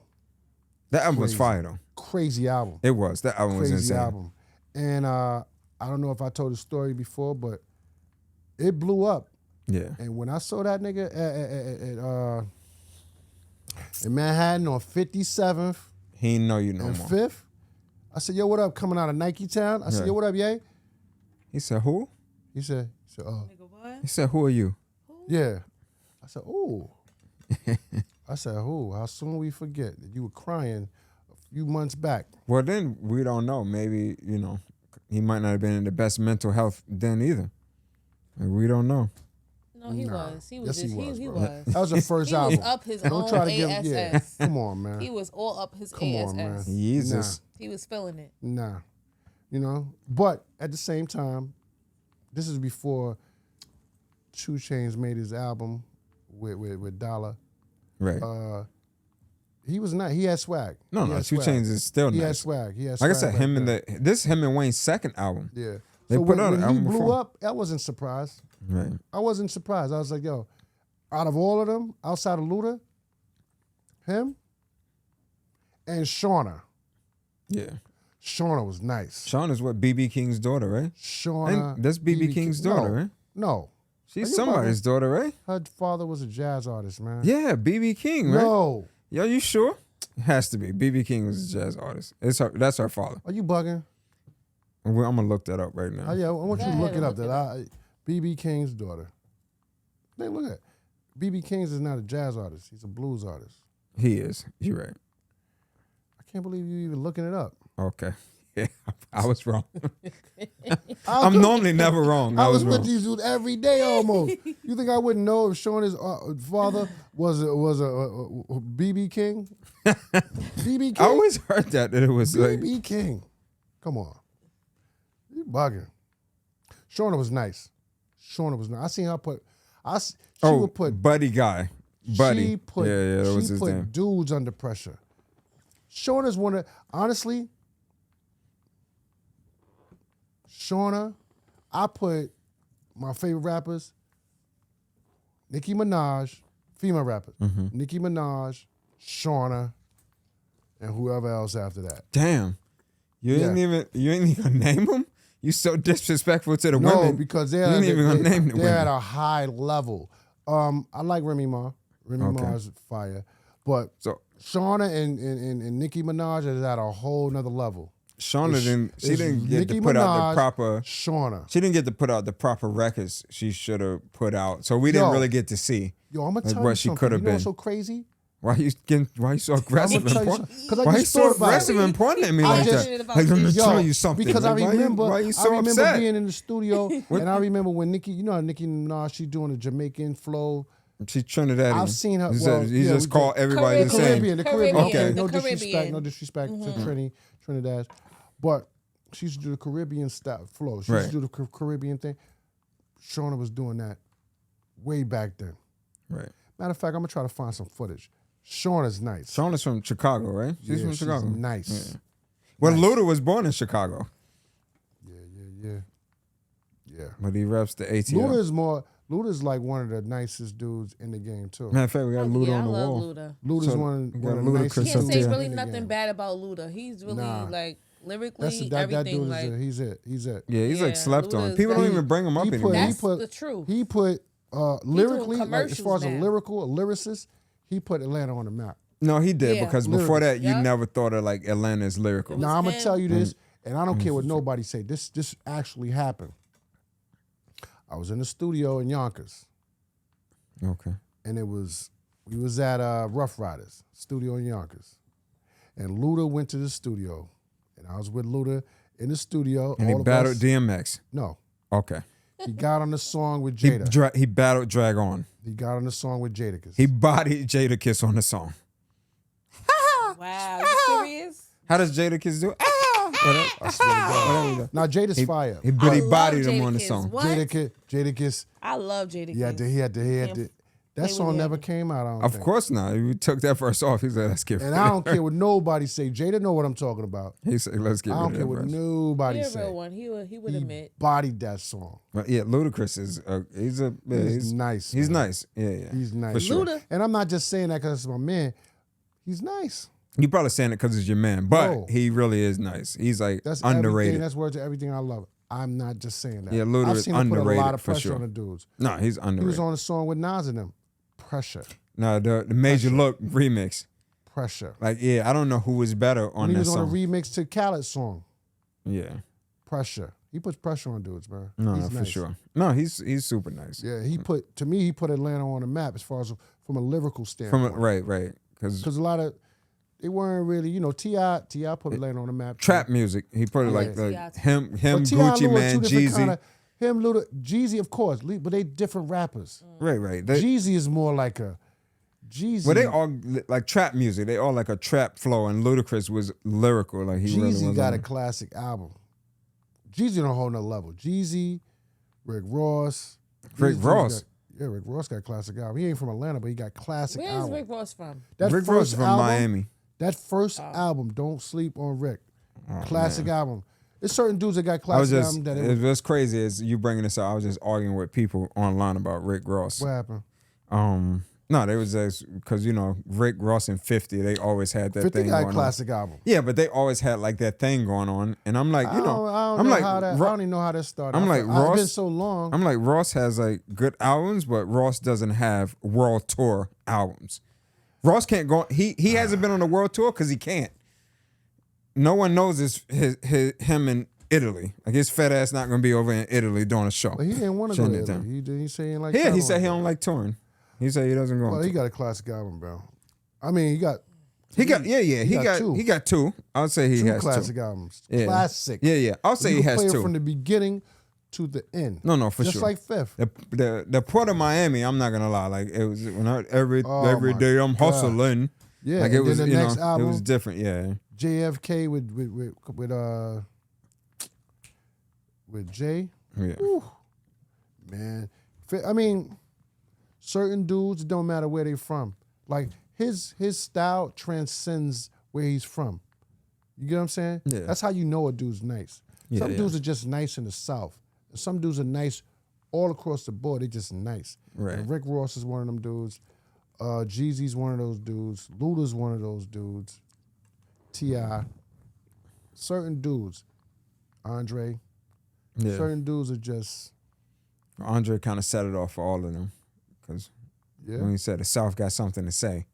That album was Crazy. fire though. Crazy album. It was. That album was Crazy insane. album. And I don't know if I told the story before, but it blew up. Yeah. And when I saw that nigga in Manhattan on 57th He ain't know you no and more. 5th, I said, yo, what up? Coming out of Nike Town. I said, yo, what up, yay? He said, who? He said, oh. Nigga, what? He said, who are you? Yeah. I said, ooh. I said, who? How soon we forget that you were crying a few months back? Well, then we don't know. Maybe, he might not have been in the best mental health then either. Like, we don't know. No, he was. He was Yes, just, he was, he bro. was. That was the first He album. was up his Don't own try to ASS. give, yeah. Come on, man. He was all up his Come ASS. on, man. Jesus. He was feeling it. Nah. But at the same time, this is before 2 Chainz made his album with Dollar. Right. He was not. He had swag. No, He had 2 swag. Chainz is still He had nice. swag. He had Like I swag said, then. this him and Wayne's second album. Yeah. They so put when, out an when he album blew before. up, I wasn't surprised. Right. I wasn't surprised. I was like, yo, out of all of them, outside of Luda, him and Shauna. Yeah. Shauna was nice. Sean is what, BB King's daughter, right? Shauna. That's BB King's daughter, right? No. She's Are you somebody's daughter, right? Her father was a jazz artist, man. Yeah, BB King, right? No. Yo, you sure? It has to be. BB King was a jazz artist. That's her father. Are you bugging? I'm gonna look that up right now. Oh, yeah, I want you to Go look ahead it up. and That BB King's daughter. Hey, look at it. BB King's is not a jazz artist. He's a blues artist. He is. You're right. I can't believe you even looking it up. Okay. Yeah, I was wrong. I I'm normally never wrong. I was wrong. with these dudes every day almost. You think I wouldn't know if Shauna's father was a BB King? BB King? I always heard that it was like BB King. Come on. You bugging. Shauna was nice. Shauna was nice. I seen her put, she would put, Buddy guy. Buddy. She put, yeah, that was she his put name. dudes under pressure. Shauna's one of, honestly, Shauna, I put my favorite rappers, Nicki Minaj, female rappers, Nicki Minaj, Shauna, and whoever else after that. Damn. You ain't even gonna name them? You so disrespectful to the No, women. because you ain't even gonna name the they're at women. a high level. I like Remy Ma. Remy Ma's fire. But So Shauna and Nicki Minaj is at a whole nother level. Shauna didn't. She It's didn't get Nicki to put out Minaj, the proper. Shauna. She didn't get to put out the proper records she should have put out. So we didn't Yo. really get to see Yo, I'm gonna like tell what you she something. could have You know been. what's so crazy? Why you so aggressive and tell you pointing? something, 'cause I Why you just so thought about it. aggressive and pointing at me I like just- that? Like, let me Yo, tell you something. because Like, I remember, why you so I remember upset? being in the studio, and I remember when Nicki, you know how Nicki Minaj, she doing a Jamaican flow. She's Trinidadian. I've seen her. He Well, said, he yeah, just we called did. everybody the same. The Caribbean. Okay. No The disrespect, Caribbean. no disrespect to Trinidad, but she used to do the Caribbean style flow. She used to do the Caribbean thing. Shauna was doing that way back then. Right. Matter of fact, I'm gonna try to find some footage. Shauna's nice. Shauna's from Chicago, right? She's from Chicago. Nice. Yeah. Well, Luda was born in Chicago, Yeah. but he reps the ATL. Luda's like one of the nicest dudes in the game too. Matter of fact, we got Luda Yeah, I on the love wall. Luda. Luda's So, one we got of the Ludacris nicest up Can't dudes say there. really in the nothing game. bad about Luda. He's really like lyrically That everything. dude Like is it. He's it. Yeah, he's like Yeah, slept on. Luda's People don't definitely- even bring him up he anymore. That's put- the truth. He put lyrically, like, as commercials far as a now. lyricist, he put Atlanta on the map. No, he did Yeah. because before that, you Yep. never thought of like Atlanta as lyrical. was Now I'm gonna him. tell you this, Mm-hmm. and I don't care what nobody say. This actually happened. I was in the studio in Yonkers, Okay. and we was at Rough Riders studio in Yonkers, and Luda went to the studio, and I was with Luda in the studio. And he all of battled us- DMX. No, Okay. he got on the song with He Jada. he battled Drag On. He got on the song with Jadakiss. He bodied Jadakiss on the song. Wow, you serious? How does Jadakiss do? I swear to God. Now Jada's fire. He love bodied him on the Jadakiss. song. What? Jadakiss. I love Jada. He had to. That with song him. never came out. I don't Of think. course not. We took that verse off. He said, let's get rid And of I don't care what nobody say. Jada know what I'm talking about. He said, let's get I rid don't of care that what verse. nobody He a say. real one. He would He admit. bodied that song. But yeah, Ludacris is He's nice. He's man. nice. Yeah. He's nice. For sure. Luda. And I'm not just saying that because it's my man. He's nice. You probably saying it because it's your man, but No. he really is nice. He's like That's underrated. Everything. That's words to everything I love. I'm not just saying that. Yeah, Luda I've is seen him put a underrated lot of for pressure sure. on the dudes. No, he's He underrated. was on a song with Nas and them. Pressure. No, the Major Look remix. Pressure. Like, yeah, I don't know who was better on When he that was song. on a remix to Khaled's song. Yeah. Pressure. He puts pressure on dudes, man. No, He's for nice. sure. No, he's super nice. Yeah, he put Atlanta on the map as far as from a lyrical standpoint. Right. Because Because a lot of they weren't really, T.I. put Atlanta on the map. trap music, he put it like T.I. him, But T.I. and Gucci Lil are Man, two different Jeezy. kinda- him, Luda, Jeezy, of course, but they different rappers. Right. They, Jeezy is more like a Jeezy. well, they all like trap music. They all like a trap flow, and Ludacris was lyrical. Like he really Jeezy was. got a classic album. Jeezy on a whole nother level. Jeezy, Rick Ross. Rick Ross. Rick Ross got a classic album. He ain't from Atlanta, but he got classic Where's album. Rick Ross from? That Rick Ross first is from album, Miami. That first album, Don't Sleep on Rick. Oh, Classic album. There's certain dudes that got I was classic just, album that what's crazy is you bringing this up. I was just arguing with people online about Rick Ross. what happened? No, they was just because Rick Ross and 50, they always had that 50 thing got a going classic album. on. Yeah, but they always had like that thing going on, and I'm like, I don't I'm know like, how that, I don't even know how that started. I'm like, It's Ross- been so long. I'm like Ross has like good albums, but Ross doesn't have world tour albums. Ross can't go. He hasn't been on a world tour because he can't. No one knows him in Italy. Like his fat ass not gonna be over in Italy doing a show. But he didn't want to go Shutting to it Italy. down. He say he ain't like Yeah, he traveling said he like don't like touring. He said he doesn't go. that. on Well, he tour. got a classic album, bro. I mean, he got He got two. He got two. I'll say he two has classic two. albums. Yeah. Classic. Yeah. I'll say You he can has play it two. from the beginning to the end. No, for Just sure. like Fifth. The Port of Miami, I'm not gonna lie. Like it was when Oh, every my day I'm God. hustling. Yeah. Like it and was, then the next it album, was different. Yeah. JFK with Jay. Yeah. Whew. Man, I mean, certain dudes, it don't matter where they from. Like his style transcends where he's from. You get what I'm saying? Yeah. That's how you know a dude's nice. Yeah, Some yeah. dudes are just nice in the South. Some dudes are nice all across the board. They just nice. Right. And Rick Ross is one of them dudes. Jeezy's one of those dudes. Luda's one of those dudes. T.I. Certain dudes. Andre. Yeah. Certain dudes are just, Andre kind of set it off for all of them because yeah. when he said the South got something to say,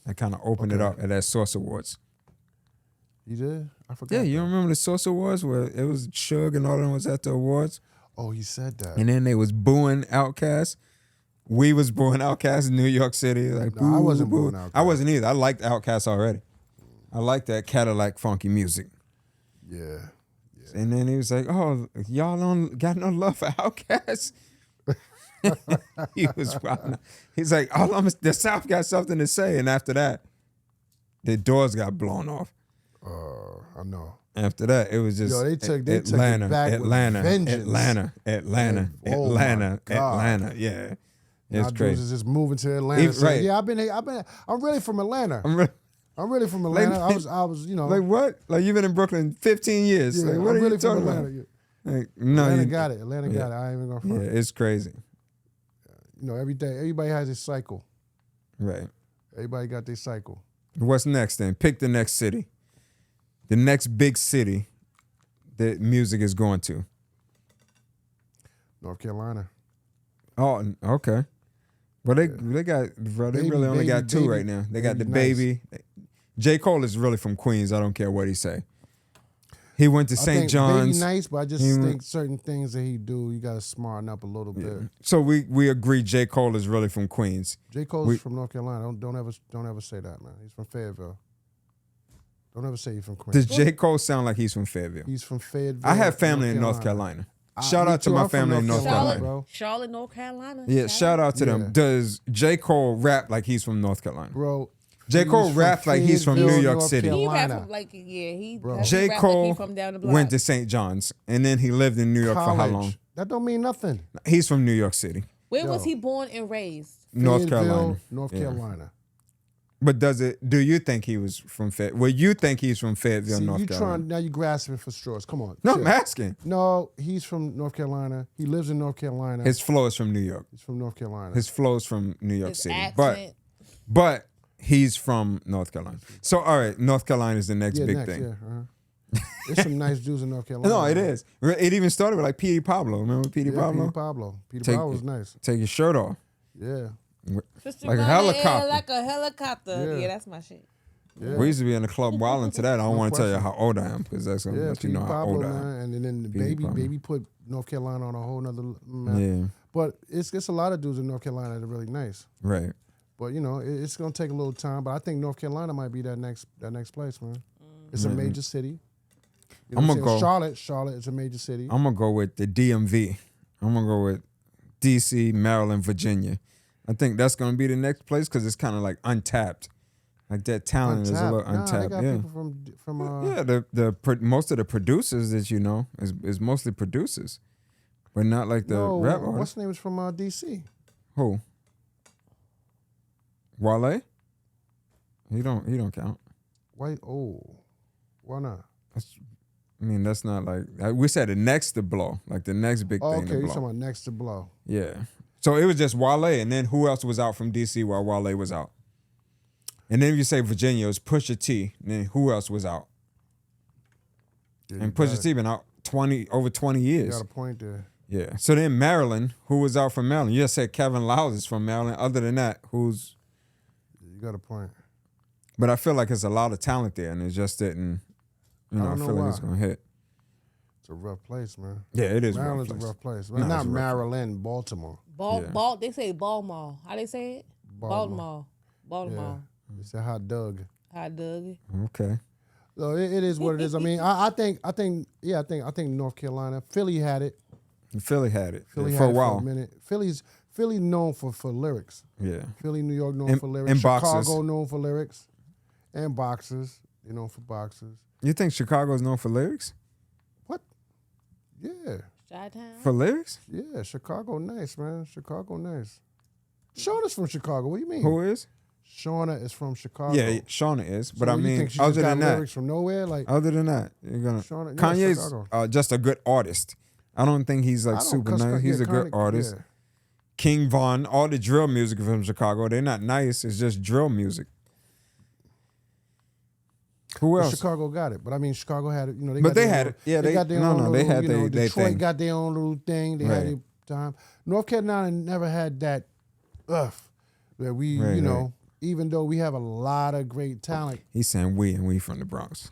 that kind of opened it up at that Source Awards. You did? I forgot. Yeah, you that. remember the Source Awards where it was Suge and all of them was at the awards, Oh, he said that. and then they was booing Outkast. We was booing Outkast in New York City. Like, No, I wasn't boo. booing Outkast. I wasn't either. I liked Outkast already. I liked that Cadillac funky music. Yeah. And then he was like, "Oh, y'all don't got no love for Outkast." He was wild. He's like, the South got something to say, and after that, the doors got blown off. I know. After that, it was just Yo, they took Atlanta, it back Atlanta, with vengeance. Atlanta. Yeah. Oh, my God. Atlanta. Yeah, it's Now dudes crazy. is just moving to Atlanta. Right. Saying, yeah, I'm really from Atlanta. I'm really from Atlanta. I was, Like what? Like you've been in Brooklyn 15 years. yeah, Like what I'm are really you talking from about? Atlanta. Like, no, Atlanta you got it. Atlanta got it. I ain't even gonna front. Yeah, it's crazy. You know, every day, everybody has a cycle. Right. Everybody got their cycle. What's next then? Pick the next city. The next big city that music is going to. North Carolina. Oh, okay. Well, they got, bro, they Baby, really only got two baby. right now. They got the Baby's baby. J. Cole is really from Queens. I don't care what he say. He went to I St. think John's. Baby nice, but I just He think certain things that he do, you gotta smarten up a little bit. So we agree J. Cole is really from Queens. J. Cole's from North Carolina. Don't ever say that, man. He's from Fayetteville. Don't ever say he's from Queens. Does J. Cole sound like he's from Fayetteville? He's from Fayetteville. I have family in North Carolina. Shout Me out to too. my I'm from family in North Carolina. bro. Charlotte, North Carolina. Yeah, shout out to them. Yeah. Does J. Cole rap like he's from North Carolina? Bro. J. he's Cole from rap like he's from New Fayetteville, York North City. He rap Carolina. from he Bro. he J. rap Cole like he from down the block. went to St. John's, and then he lived in New York for how long? College. That don't mean nothing. He's from New York City, Where Yo. was he born and raised? North Fayetteville, Carolina. North Yeah. Carolina. But do you think he was from Fayetteville? Well, you think he's from Fayetteville, See, North you Carolina? now you grasping for straws. Come on. No, chill. I'm asking. No, he's from North Carolina. He lives in North Carolina. His flow is from New York. He's from North Carolina. His flow is from New York His City. accent. But he's from North Carolina. So all right, North Carolina is the next big thing. Yeah, There's some nice dudes in North Carolina. No, it is. It even started with like Petey Pablo. Remember Petey Pablo? Petey Pablo. Petey Pablo was nice. Take your shirt off. Yeah. Like a helicopter. Like a helicopter. Yeah. Yeah, that's my shit. Yeah. We used to be in the club wilding to that. I don't No want to tell you question. how old I am because that's going to let you know how old I am. And then the Petey Pablo. baby put North Carolina on a whole nother map. Yeah, But it's a lot of dudes in North Carolina that are really nice. right. But you know, it's gonna take a little time. But I think North Carolina might be that next place, man. It's a major city. You know I'm what gonna saying? go. Charlotte is a major city. I'm gonna go with the DMV. I'm gonna go with DC, Maryland, Virginia. I think that's gonna be the next place because it's kind of like untapped. Like that talent is a little untapped. They got Yeah. people from Yeah, most of the producers that you know is mostly producers, but not like the rap artists. What's the name is from DC? Who? Wale? He don't count. Why not? That's not like we said the next to blow, like the next big Oh, thing okay, to you're blow. talking about next to blow. Yeah. So it was just Wale, and then who else was out from DC while Wale was out? And then if you say Virginia, it was Pusha T. And then who else was out? Yeah, And Pusha T been out over 20 You years. got a point there. Yeah. So then Maryland, who was out from Maryland? You just said Kevin Loud is from Maryland. Other than that, who's? You got a point. But I feel like it's a lot of talent there, and it just didn't. I don't know feel like it's why. gonna hit. It's a rough place, man. Yeah, it is. Maryland's rough a place. rough place. No, Well, it's not a rough Maryland, Baltimore. Yeah. They say Baltimore. How they say it? Baltimore. Yeah. It's a hot dog. I dug it. Okay. So it is what it is. I mean, I think North Carolina, Philly had it. Philly had it Philly for had a it while. for a minute. Philly known for lyrics. Yeah. Philly, New York known And- for lyrics. and Chicago boxers. known for lyrics, and boxers. They known for boxers. You think Chicago's known for lyrics? What? Yeah, Chi-town. For lyrics? yeah. Chicago nice, man. Chicago nice. Shauna's from Chicago. What do you mean? Who is? Shauna is from Chicago. Yeah, Shauna is. But So I you mean, think she other just got than that, lyrics from nowhere? Like other than that, you're gonna. Shauna- yeah, Kanye's Chicago. just a good artist. I don't think he's I like don't super cuss- nice. He's yeah, a good Kanye- artist. yeah. King Von, all the drill music from Chicago, they're not nice. It's just drill music. Who Well, else? Chicago got it, but I mean, Chicago had it. You know, But got they their had own- it. Yeah, they got their no, own no, little, they had you know, their Detroit thing. got their own little thing. They had Right. their time. North Carolina never had that. Where we, Right, you know, right. even though we have a lot of great talent. He's saying we from the Bronx.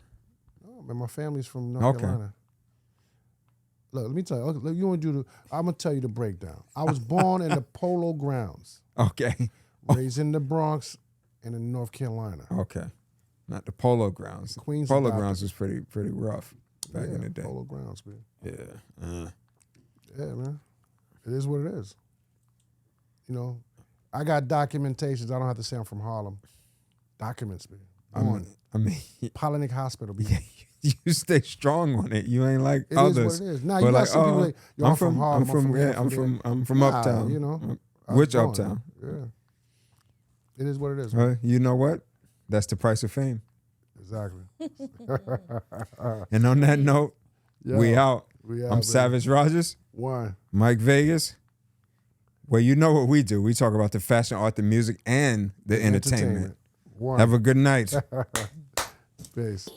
Oh, man, my family's from North Okay. Carolina. Look, let me tell you. Okay, look, you want to do the? I'm gonna tell you the breakdown. I was born in the Polo Grounds, Okay. raised in the Bronx, and in North Carolina. Okay. Not the Polo Grounds. Queens Polo adopted. Grounds was pretty rough back in the day. Polo Grounds, man. Yeah. Yeah, man. It is what it is. You know, I got documentations. I don't have to say I'm from Harlem. Documents, man. I mean, Polynic Hospital, man. you stay strong on it. You ain't like It is others. what it is. Now But you got like, some people like, yo, I'm from Harlem. I'm from Nah, uptown. you know, I was Which born uptown? there. Yeah. It is what it is, man. Well, you know what? That's the price of fame. Exactly. And on that note, we Yo, out. we out, I'm man. Savage Rogers, One. Mike Vegas. Well, you know what we do. We talk about the fashion, art, the music, and the entertainment. One. Have a good night. Peace.